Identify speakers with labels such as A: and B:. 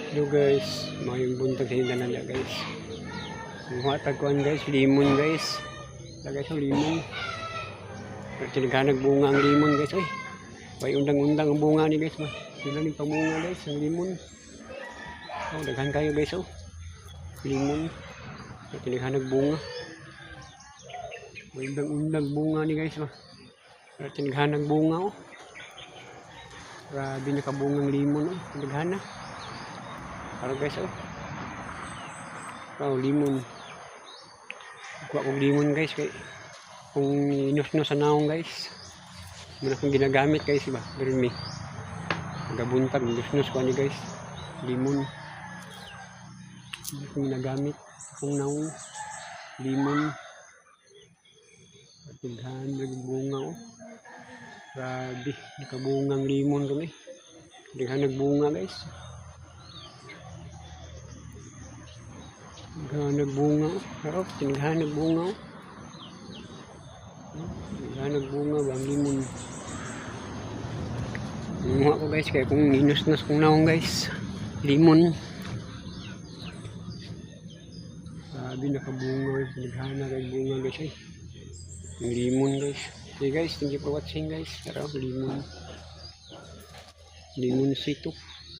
A: Hello guys, mayong buntag sa hindanan niya guys. Mga tagkuhan guys, limon guys. Lagay sa limon. Tinaghanag bunga ang limon guys. Ay, may undang-undang ang bunga ni guys. Sila ni pamunga guys, ang limon. Oh, daghan kayo guys oh. Limon. Tinaghanag bunga. May undang-undang bunga ni guys. Tinaghanag bunga oh. Grabe nakabungang limon oh. Tinaghana. Para guys oh. Wow, limon. Kuha kong limon guys kay kung inus-nus sa naong guys. Muna kong ginagamit guys iba. Pero may gabuntag inus-nus ko ni guys. Limon. Muna kong ginagamit kung naong limon. Tighan nagbunga oh. Grabe, nakabungang limon kami. Tighan nagbunga guys. Nagbunga, harap, tinighanag bunga. Tinighanag bunga ba ang limon. Nanguha ko guys, kaya kung inus-nus kong naong guys, limon. Sabi nakabunga, tinighanag ang bunga guys eh. Yung limon guys. Okay guys, thank you for watching guys. Harap, limon. Limon sitok.